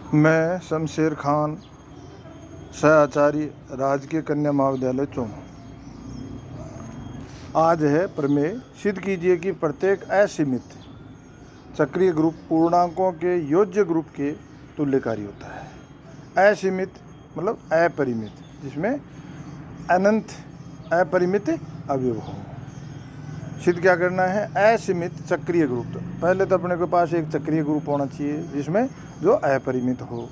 मैं शमशेर खान, सहआचार्य, राजकीय कन्या महाविद्यालय चौमा। आज है प्रमेय। सिद्ध कीजिए कि प्रत्येक असीमित चक्रीय ग्रुप पूर्णांकों के योज्य ग्रुप के तुल्यकारी होता है। असीमित मतलब अपरिमित, जिसमें अनंत अपरिमित अवयव हो। सिद्ध क्या करना है? असीमित चक्रीय ग्रुप। तो पहले तो अपने के पास एक चक्रीय ग्रुप होना चाहिए जिसमें जो अपरिमित हो।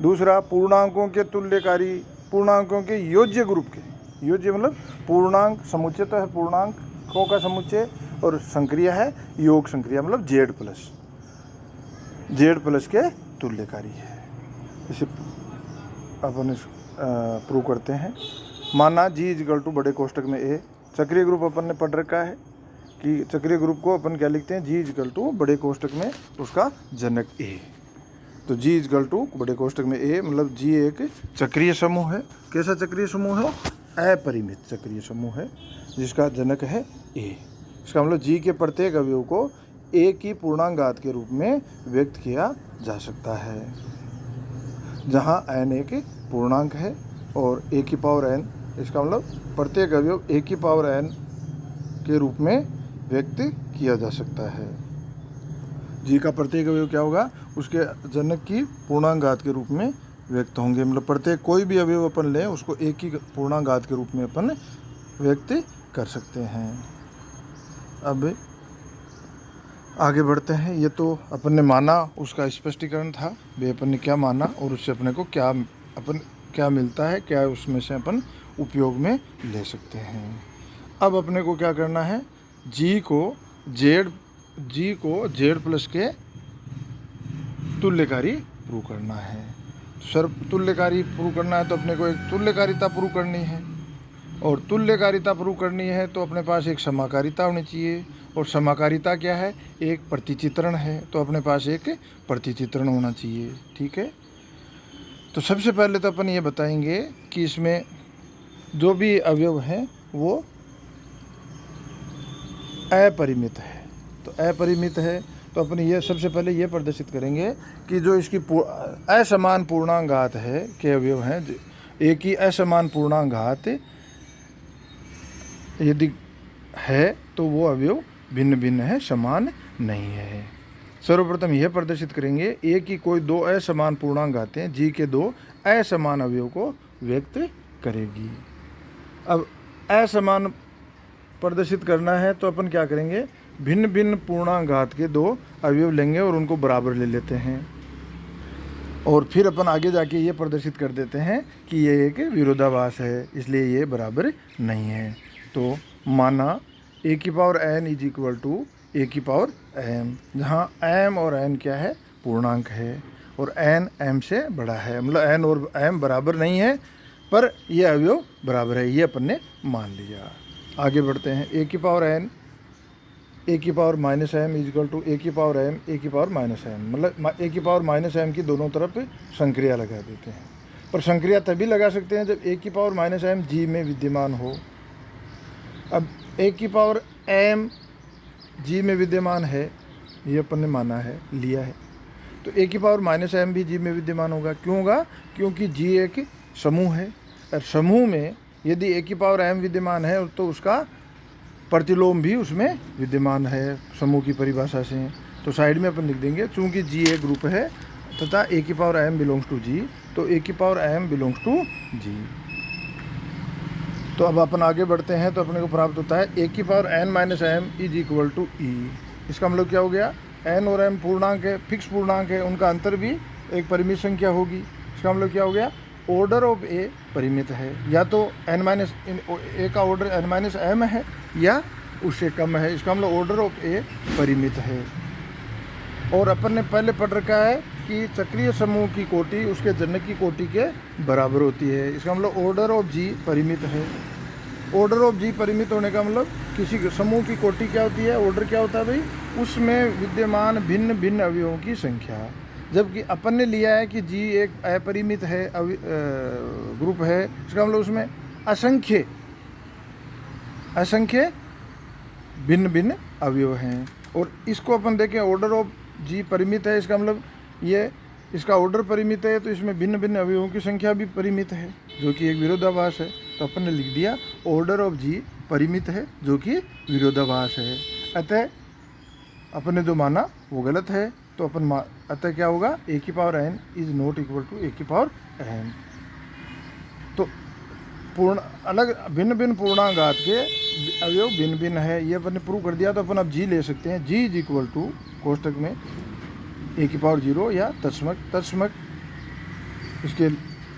दूसरा, पूर्णांकों के तुल्यकारी, पूर्णांकों के योज्य ग्रुप के। योज्य मतलब पूर्णांक, समुच्चय तो है पूर्णांकों का समुच्चय, और संक्रिया है योग संक्रिया, मतलब जेड प्लस के तुल्यकारी है। इसे अपन प्रूव करते हैं। माना जी इजकल टू बड़े कोष्टक में ए। चक्रीय ग्रुप अपन ने पढ़ रखा है कि चक्रीय ग्रुप को अपन क्या लिखते हैं? जी इजकल टू बड़े कोष्टक में उसका जनक ए। तो जी इजकल टू बड़े कोष्टक में ए, मतलब जी एक चक्रीय समूह है। कैसा चक्रीय समूह है? अपरिमित चक्रीय समूह है जिसका जनक है ए। इसका मतलब जी के प्रत्येक अवयव को ए की पूर्णांक के रूप में व्यक्त किया जा सकता है, जहाँ n एक पूर्णांक है और ए की पावर n, इसका मतलब प्रत्येक अवयव ए की पावर n के रूप में व्यक्त किया जा सकता है। जी का प्रत्येक अवयव क्या होगा? उसके जनक की पूर्णांक के रूप में व्यक्त होंगे। मतलब प्रत्येक कोई भी अवयव अपन लें उसको एक ही पूर्णांक के रूप में अपन व्यक्त कर सकते हैं। अब आगे बढ़ते हैं। ये तो अपन ने माना, उसका स्पष्टीकरण था वे अपन ने क्या माना और उससे अपने को क्या मिलता है, क्या उसमें से अपन उपयोग में ले सकते हैं। अब अपने को क्या करना है? जी को जेड प्लस के तुल्यकारी प्रूव करना है। सर, तुल्यकारी प्रूव करना है तो अपने को एक तुल्यकारिता प्रूव करनी है, और तुल्यकारिता प्रूव करनी है तो अपने पास एक समाकारिता होनी चाहिए। और समाकारिता क्या है? एक प्रतिचित्रण है, तो अपने पास एक प्रतिचित्रण होना चाहिए। ठीक है। तो सबसे पहले तो अपन ये बताएंगे कि इसमें जो भी अवयव हैं वो अपरिमित है। तो अपरिमित है तो अपन ये सबसे पहले ये प्रदर्शित करेंगे कि जो इसकी असमान पूर्णांक है के अवयव हैं, एक ही असमान पूर्णांक यदि है तो वो अवयव भिन्न भिन्न है, समान नहीं है। सर्वप्रथम यह प्रदर्शित करेंगे ए की कोई दो असमान पूर्णांक हैं जी के दो असमान अवयव को व्यक्त करेगी। अब असमान प्रदर्शित करना है तो अपन क्या करेंगे? भिन्न भिन्न पूर्णांक के दो अवयव लेंगे और उनको बराबर ले लेते हैं, और फिर अपन आगे जाके ये प्रदर्शित कर देते हैं कि ये एक विरोधाभास है, इसलिए ये बराबर नहीं है। तो माना ए की power n is equal to a की पावर m, जहाँ m और n क्या है? पूर्णांक है, और n m से बड़ा है। मतलब n और m बराबर नहीं है, पर ये अवयव बराबर है, ये अपन ने मान लिया। आगे बढ़ते हैं। ए की पावर n ए की power minus m is equal to a की पावर m ए की पावर माइनस m, मतलब ए की पावर माइनस m की दोनों तरफ संक्रिया लगा देते हैं। पर संक्रिया तभी लगा सकते हैं जब ए की पावर माइनस m जी में विद्यमान हो। अब ए की पावर m जी में विद्यमान है, ये अपन ने माना है, लिया है, तो ए की पावर माइनस m भी जी में विद्यमान होगा। क्यों होगा? क्योंकि जी एक समूह है, और समूह में यदि ए की पावर m विद्यमान है तो उसका प्रतिलोम भी उसमें विद्यमान है समूह की परिभाषा से। तो साइड में अपन लिख देंगे, चूंकि जी एक ग्रुप है तथा ए की power m belongs to G, तो ए की power m belongs to G. तो अब अपन आगे बढ़ते हैं तो अपने को प्राप्त होता है ए की power n minus m is equal to e. इसका मतलब क्या हो गया? n और m पूर्णांक है, फिक्स पूर्णांक है, उनका अंतर भी एक परिमित संख्या होगी। इसका मतलब क्या हो गया? ऑर्डर ऑफ ए परिमित है, या तो n माइनस ए का ऑर्डर n माइनस m है या उससे कम है। इसका मतलब ऑर्डर ऑफ ए परिमित है। और अपन ने पहले पढ़ रखा है कि चक्रीय समूह की कोटि उसके जनक की कोटि के बराबर होती है। इसका मतलब ऑर्डर ऑफ जी परिमित है। ऑर्डर ऑफ जी परिमित होने का मतलब किसी समूह की कोटि क्या होती है? ऑर्डर क्या होता है भाई? उसमें विद्यमान भिन्न भिन्न अवयवों की संख्या। जबकि अपन ने लिया है कि जी एक अपरिमित है ग्रुप है, इसका मतलब उसमें असंख्य भिन्न भिन्न अवयव हैं। और इसको अपन देखें, ऑर्डर ऑफ जी परिमित है, इसका मतलब ये इसका ऑर्डर परिमित है तो इसमें भिन्न भिन्न अवयवों की संख्या भी परिमित है, जो कि एक विरोधाभास है। तो अपन ने लिख दिया ऑर्डर ऑफ जी परिमित है, जो कि विरोधाभास है। अतः अपन ने जो माना वो गलत है। तो अपन अतः क्या होगा, ए की power n is not equal to a की पावर एन। तो पूर्ण अलग भिन्न भिन्न पूर्णांगात के अवयव भिन्न भिन्न है, ये अपन ने प्रूव कर दिया। तो अपन अब जी ले सकते हैं। जी इज इक्वल टू कोष्टक में ए की पावर 0 या तत्समक इसके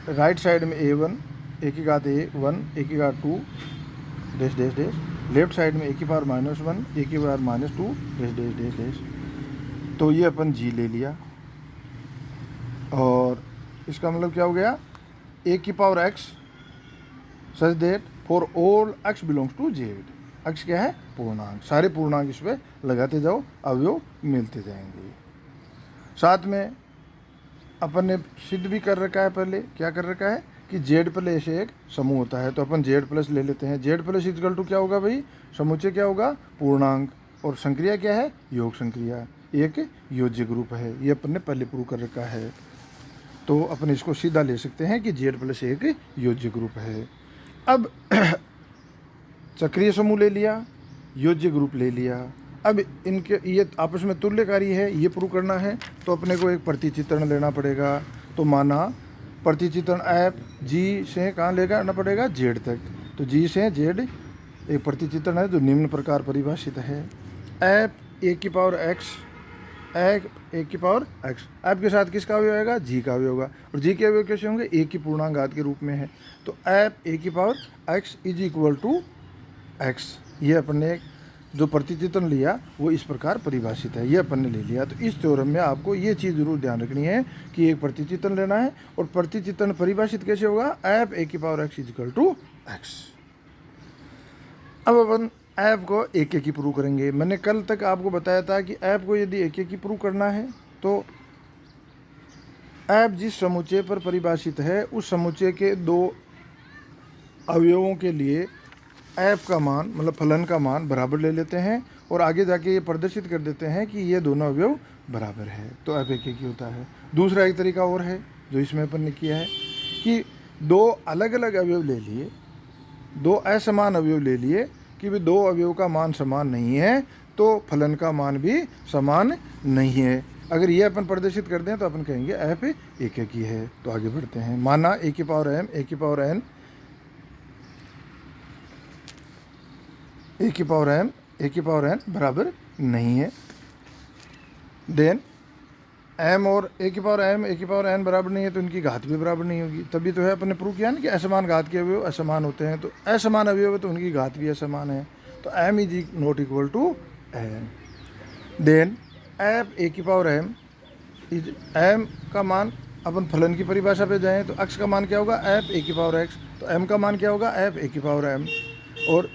राइट साइड में a1 ए की घात a1 ए की घात 2 dash dash dash, left side में ए की पावर -1 ए की power -2 dash dash dash dash. तो ये अपन जी ले लिया। और इसका मतलब क्या हो गया, ए की power x such that for all x belongs to Z. x क्या है, पूर्णांक। सारे पूर्णांक इस पर लगाते जाओ, अवयव मिलते जाएंगे। साथ में अपन ने सिद्ध भी कर रखा है, पहले क्या कर रखा है कि जेड प्लस एक समूह होता है। तो अपन जेड प्लस ले लेते हैं। जेड प्लस इक्वल टू क्या होगा भाई, समुच्चय क्या होगा, पूर्णांक, और संक्रिया क्या है, योग संक्रिया, एक योज्य ग्रुप है। ये अपन ने पहले प्रूव कर रखा है। तो अपन इसको सीधा ले सकते हैं कि जेड प्लस एक योज्य ग्रुप है। अब चक्रीय समूह ले लिया, योज्य ग्रुप ले लिया। अब इनके ये आपस में तुल्यकारी है, ये प्रूव करना है। तो अपने को एक प्रतिचित्रण लेना पड़ेगा। तो माना प्रतिचित्रण ऐप जी से कहाँ लेना पड़ेगा, जेड तक। तो जी से जेड एक प्रतिचित्रण है जो निम्न प्रकार परिभाषित है। ऐप ए की पावर एक्स, ए की पावर एक्स, ऐप के साथ किसका अवयव आएगा, जी का अवयव होगा। और जी के अवयव कैसे होंगे, ए की पूर्णांक के रूप में है। तो ऐप ए की power X is equal to X. ये अपन ने जो प्रतिचित्रण लिया वो इस प्रकार परिभाषित है, ये अपन ने ले लिया। तो इस थ्योरम में आपको ये चीज़ जरूर ध्यान रखनी है कि एक प्रतिचित्रण लेना है, और प्रतिचित्रण परिभाषित कैसे होगा, ऐप ए की power X is equal to X. अब अपन ऐप को एक एक ही प्रूव करेंगे। मैंने कल तक आपको बताया था कि ऐप को यदि एक एक ही प्रूव करना है तो ऐप जिस समुच्चय पर परिभाषित है उस समुच्चय के दो अवयवों के लिए ऐप का मान, मतलब फलन का मान बराबर ले लेते हैं, और आगे जाके ये प्रदर्शित कर देते हैं कि ये दोनों अवयव बराबर है। तो ऐप एक ही होता है। दूसरा एक तरीका और है जो इसमें अपन ने किया है कि दो अलग अलग अवयव ले लिए, दो असमान अवयव ले लिए कि भी दो अवयव का मान समान नहीं है तो फलन का मान भी समान नहीं है। अगर ये अपन प्रदर्शित कर दें तो अपन कहेंगे ऐप एक ही है। तो आगे बढ़ते हैं। माना ए की पावर एम ए की पावर एन, ए की पावर एम ए की पावर एन बराबर नहीं है। देन एम और ए की पावर एम ए की पावर एन बराबर नहीं है तो इनकी घात भी बराबर नहीं होगी। तभी तो है अपन ने प्रूव किया ना कि असमान घात के अवयव असमान होते हैं। तो असमान अवयव है तो उनकी घात भी असमान है। तो M is not equal to N. Then F A की पावर एम इज, एम का मान अपन फलन की परिभाषा पे जाएं तो एक्स का मान क्या होगा, एफ ए की पावर एक्स। तो एम का मान क्या होगा, एफ ए की पावर एम। और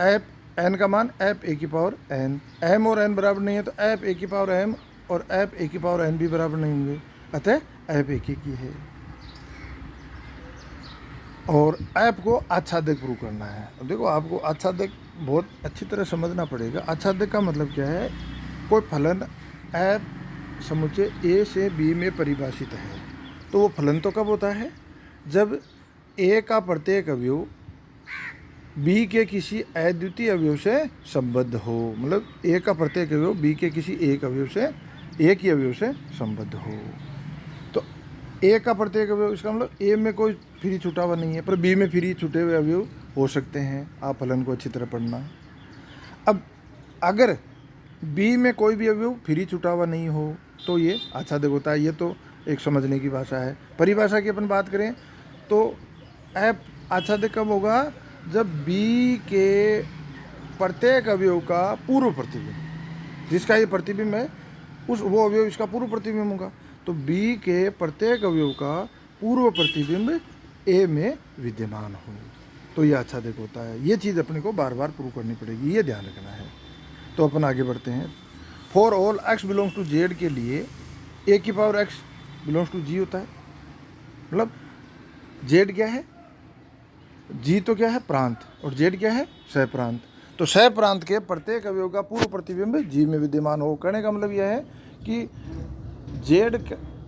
एफ एन का मान एफ ए की पावर एन। एम और एन बराबर नहीं है तो एफ ए की पावर एम और एफ ए की पावर एन भी बराबर नहीं होंगे। अतः एफ एक ही है। और ऐप को आच्छादक प्रूव करना है। अब देखो आपको आच्छादक बहुत अच्छी तरह समझना पड़ेगा। आच्छादक का मतलब क्या है, कोई फलन ऐप समुच्चय ए से बी में परिभाषित है तो वो फलन तो कब होता है, जब ए का प्रत्येक अवयव बी के किसी अद्वितीय अवयव से संबद्ध हो। मतलब ए का प्रत्येक अवयव बी के किसी एक अवयव से, एक ही अवयव से संबद्ध हो। तो ए का प्रत्येक अवयव, इसका मतलब ए में कोई फ्री छूटा हुआ नहीं है पर बी में फ्री छूटे हुए अवयव हो सकते हैं। आप फलन को अच्छी तरह पढ़ना। अब अगर बी में कोई भी अवयव फ्री छूटा हुआ नहीं हो तो ये आच्छादक होता है। ये तो एक समझने की भाषा है। परिभाषा की अपन बात करें तो ऐप आच्छादक कब होगा, जब बी के प्रत्येक अवयव का पूर्व प्रतिबिंब, जिसका ये प्रतिबिंब है उस वो अवयव इसका पूर्व प्रतिबिंब होगा। तो बी के प्रत्येक अवयव का पूर्व प्रतिबिंब ए में विद्यमान हो तो ये आच्छादक होता है। ये चीज़ अपने को बार बार प्रूव करनी पड़ेगी, ये ध्यान रखना है। तो अपन आगे बढ़ते हैं। For all x belongs to Z के लिए ए की power X belongs to G होता है। मतलब जेड क्या है, जी तो क्या है प्रांत, और जेड क्या है सह प्रांत। तो सह प्रांत के प्रत्येक अवयव का पूर्व प्रतिबिंब जी में विद्यमान हो। कहने का मतलब यह है कि जेड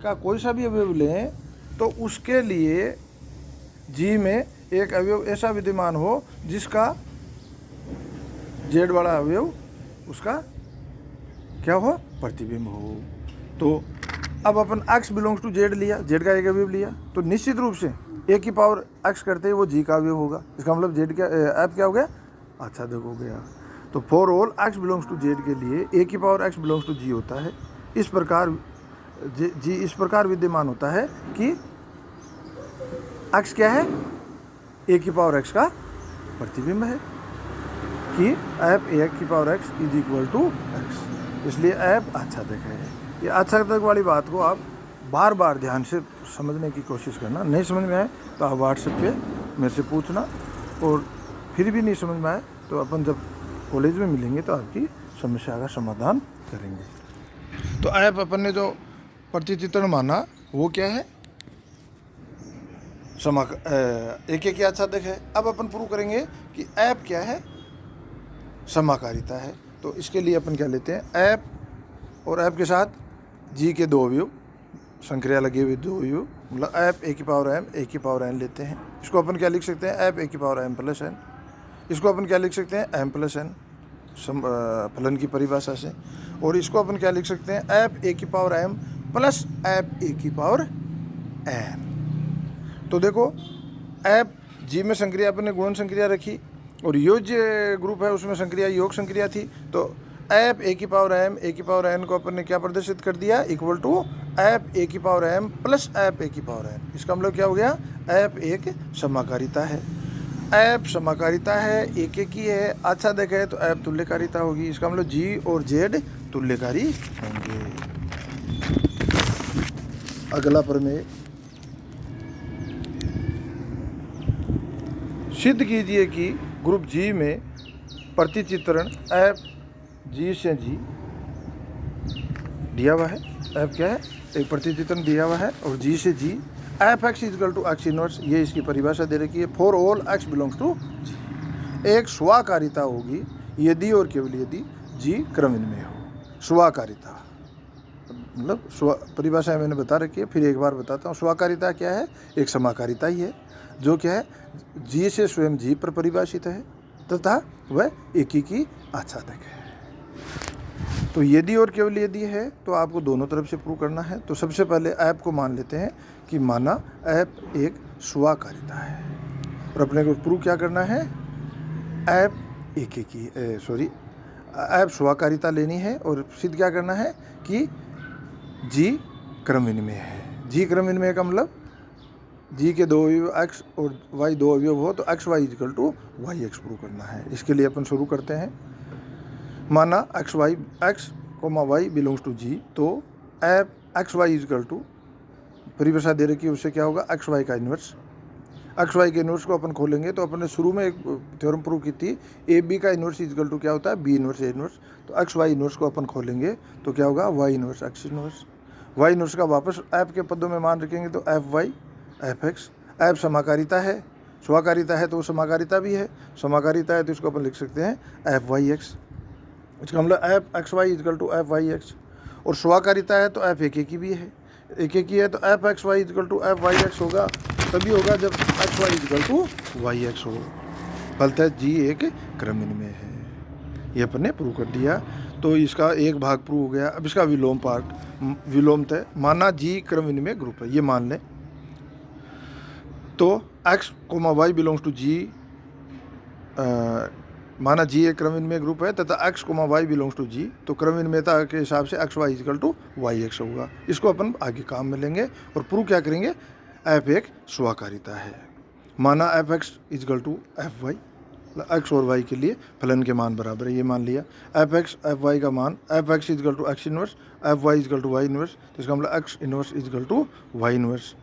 का कोई सा भी अवयव लें तो उसके लिए जी में एक अवयव ऐसा विद्यमान हो जिसका जेड वाला अवयव उसका क्या हो, प्रतिबिंब हो। तो अब अपन x बिलोंग्स टू जेड लिया, जेड का एक अवयव लिया, तो निश्चित रूप से a की पावर x करते ही वो जी का अवयव होगा। इसका मतलब जेड क्या ऐप क्या हो गया, अच्छा देखो गया। तो for all x belongs to Z के लिए a की power x belongs to G होता है। इस प्रकार जी इस प्रकार विद्यमान होता है कि x क्या है, a की पावर x का प्रतिबिंब है, कि ऐप a की power x is equal to x। इसलिए ऐप अच्छा तक है। ये अच्छा तक वाली बात को आप बार बार ध्यान से समझने की कोशिश करना। नहीं समझ में आए तो आप व्हाट्सएप पे मेरे से पूछना, और फिर भी नहीं समझ में आए तो अपन जब कॉलेज में मिलेंगे तो आपकी समस्या का समाधान करेंगे। तो ऐप अपन ने जो प्रतिचित्रण माना वो क्या है, एक एक आच्छादक है। अब अपन प्रूव करेंगे कि ऐप क्या है, समाकारिता है। तो इसके लिए अपन क्या लेते हैं, ऐप और ऐप के साथ जी के दो अवयव, संक्रिया लगे हुए दो अवयव, मतलब ऐप ए की पावर एम ए की पावर एन लेते हैं। इसको अपन क्या लिख सकते हैं, ऐप ए की पावर एम प्लस एन। इसको अपन क्या लिख सकते हैं, एम प्लस एन फलन की परिभाषा से। और इसको अपन क्या लिख सकते हैं, ऐप ए की power M plus app A की पावर एन। तो देखो ऐप जी में संक्रिया अपन ने गुणन संक्रिया रखी, और योज्य ग्रुप है उसमें संक्रिया योग संक्रिया थी। तो ऐप ए की पावर एम ए की पावर एन को अपन ने क्या प्रदर्शित कर दिया, इक्वल टू ऐप ए की power M plus app A की पावर एन। इसका मतलब क्या हो गया, ऐप एक समाकारिता है। ऐप समाकारिता है, एक एक ही है, अच्छा देखे तो ऐप तुल्यकारिता होगी। इसका मतलब जी और जेड तुल्यकारी होंगे। अगला प्रमेय, सिद्ध कीजिए कि ग्रुप जी में प्रतिचित्रण ऐप जी से जी दिया हुआ है। ऐप क्या है, एक प्रतिचित्रण दिया हुआ है, और जी से G f x is equal to x inverse, ये इसकी परिभाषा दे रखी है। For all x belongs to G. एक स्वाकारिता होगी यदि और केवल यदि जी क्रमइनमेय हो। स्वाकारिता मतलब परिभाषा मैंने बता रखी है, फिर एक बार बताता हूँ। स्वाकारिता क्या है, एक समाकारिता ही है जो क्या है, जी से स्वयं जी पर परिभाषित है तथा वह एक ही की आच्छादक है। तो यदि और केवल यदि है तो आपको दोनों तरफ से प्रूव करना है। तो सबसे पहले ऐप को मान लेते हैं कि माना ऐप एक स्वाकारिता है, और अपने को प्रूव क्या करना है, ऐप एक की ऐप स्वाकारिता लेनी है, और सिद्ध क्या करना है कि जी क्रमइनमेय है। जी क्रमइनमेय का मतलब जी के दो अवयव एक्स और वाई दो अवयव हो तो x Y equal to Y x prove करना है। इसके लिए अपन शुरू करते हैं। माना x comma y belongs to G, तो f x Y equal to परिभाषा दे रखी है, उससे क्या होगा, एक्स वाई का इन्वर्स। एक्स वाई के इन्वर्स को अपन खोलेंगे तो अपन ने शुरू में एक थ्योरम प्रूव की थी, ए बी का इन्वर्स इक्वल टू क्या होता है, बी इन्वर्स ए इन्वर्स। तो एक्स वाई इन्वर्स को अपन खोलेंगे तो क्या होगा, y inverse x inverse. Y inverse का वापस ऐप के पदों में मान रखेंगे तो f y f x. F समाकारिता है, स्वाकारिता है तो वो समाकारिता भी है, समाकारिता है तो इसको अपन लिख सकते हैं एफ वाई एक्स। इसका मतलब F x Y equal to F Y X. और स्वाकारिता है तो एफ एक की भी है, एक ही है तो F x Y equal to F Y x होगा, तभी होगा जब X Y equal to Y X हो। फलतः जी एक क्रमइनमेय है, ये अपन ने प्रूव कर दिया। तो इसका एक भाग प्रूव हो गया। अब इसका विलोम पार्ट, विलोमतः माना जी क्रमइनमेय ग्रुप है, ये मान लें। तो x comma y belongs to G, माना जी एक क्रमइनमेय ग्रुप है तथा x comma y belongs to G, तो क्रमइनमेयता के हिसाब से x Y equal to Y x होगा। इसको अपन आगे काम में लेंगे और प्रूव क्या करेंगे, एफ एक स्वाकारिता है। माना F x equal to F Y, X और वाई के लिए फलन के मान बराबर है, ये मान लिया। एफ एक्स एफ वाई का मान f x equal to x inverse, f y equal to y inverse, तो इसका मतलब x inverse equal to y inverse.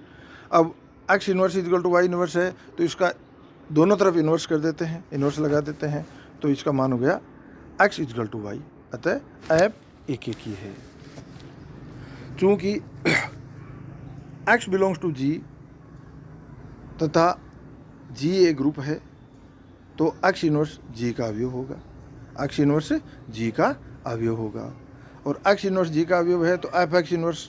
अब x inverse equal to y inverse है तो इसका दोनों तरफ इन्वर्स कर देते हैं, इन्वर्स लगा देते हैं, तो इसका मान हो गया एक्स इक्वल टू वाई। अतः ऐप एक ही है। चूँकि एक्स बिलोंग्स टू जी तथा जी ए ग्रुप है तो एक्स इनवर्स जी का अवयव होगा, एक्स इनवर्स जी का अवयव होगा। और एक्स इनवर्स जी का अवयव है तो एफ एक्स इनवर्स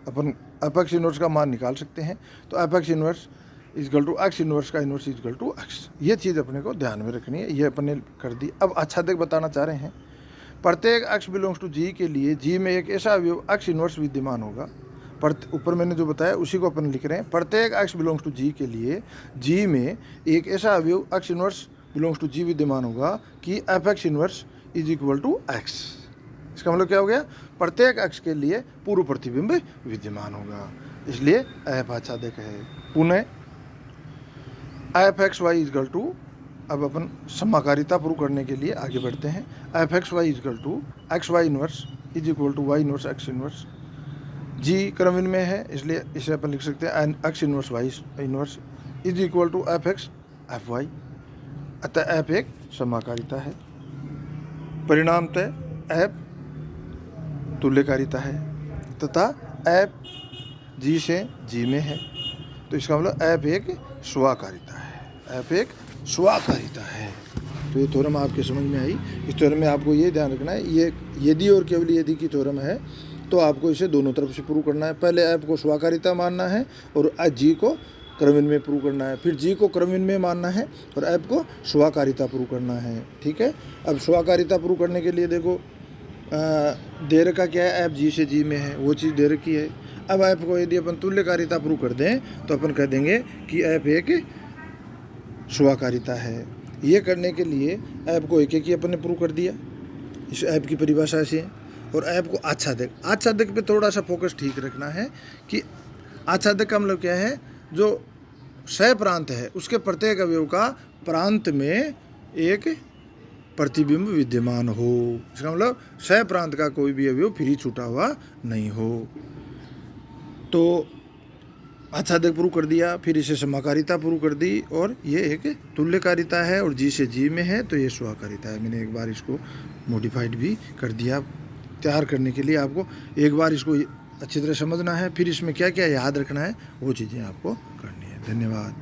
अपन एफ एक्स इनवर्स का मान निकाल सकते हैं। तो F X inverse is equal to x inverse का इनवर्स इजकल टू एक्स, ये चीज़ अपने को ध्यान में रखनी है। ये अपने कर दी। अब आच्छादक बताना चाह रहे हैं, प्रत्येक एक्स बिलोंग्स टू जी के लिए जी में एक ऐसा अवयव एक्स इनवर्स विद्यमान होगा। ऊपर मैंने जो बताया उसी को अपन लिख रहे हैं। प्रत्येक एक्स बिलोंग्स टू जी के लिए जी में एक ऐसा अवयव X inverse belongs to G विद्यमान होगा कि F X inverse is equal to X. इसका मतलब क्या हो गया, प्रत्येक एक्स के लिए पूर्व प्रतिबिंब विद्यमान होगा, इसलिए एफ आच्छादक है। पुनः F x Y is equal to, अब अपन समाकारिता प्रूव करने के लिए आगे बढ़ते हैं। F x Y is equal to x y inverse is equal to y inverse x inverse. G क्रमविन में है इसलिए इसे अपन लिख सकते हैं x inverse y inverse is equal to f x f y. अतः एफ एक समाकारिता है। परिणामतः एफ तुल्यकारिता है तथा एफ जी से जी में है। तो इसका मतलब एफ एक स्वाकारिता है, एफ एक स्वाकारिता है। तो ये थ्योरम आपके समझ में आई। इस थ्योरम में आपको ये ध्यान रखना है, ये यदि और केवल यदि की थ्योरम है तो आपको इसे दोनों तरफ से प्रूव करना है। पहले एफ को स्वाकारिता मानना है और जी को क्रमविन में प्रूव करना है, फिर जी को क्रमविन में मानना है और एफ को स्वाकारिता प्रूव करना है। ठीक है। अब स्वाकारिता प्रूव करने के लिए देखो देर का क्या है, एफ जी से जी में है, वो चीज़ देर की है। अब एफ को यदि अपन तुल्यकारिता प्रूव कर दें तो अपन कह देंगे कि एफ एक स्वाकारिता है। ये करने के लिए एफ को एक एक ही अपन ने प्रूव कर दिया, इस एफ की परिभाषा से। और एफ को आच्छादक, आच्छादक पे थोड़ा सा फोकस ठीक रखना है कि आच्छादक का मतलब क्या है, जो सह प्रांत है उसके प्रत्येक अवयव का प्रांत में एक प्रतिबिंब विद्यमान हो। इसका मतलब सह प्रांत का कोई भी अवयव फ्री छूटा हुआ नहीं हो। तो आच्छादक प्रूव कर दिया, फिर इसे समाकारिता प्रूव कर दी और ये एक तुल्यकारिता है और जी से जी में है तो ये स्वाकारिता है। मैंने एक बार इसको मॉडिफाइड भी कर दिया। तैयार करने के लिए आपको एक बार इसको अच्छी तरह समझना है, फिर इसमें क्या क्या याद रखना है वो चीज़ें आपको करनी है। धन्यवाद।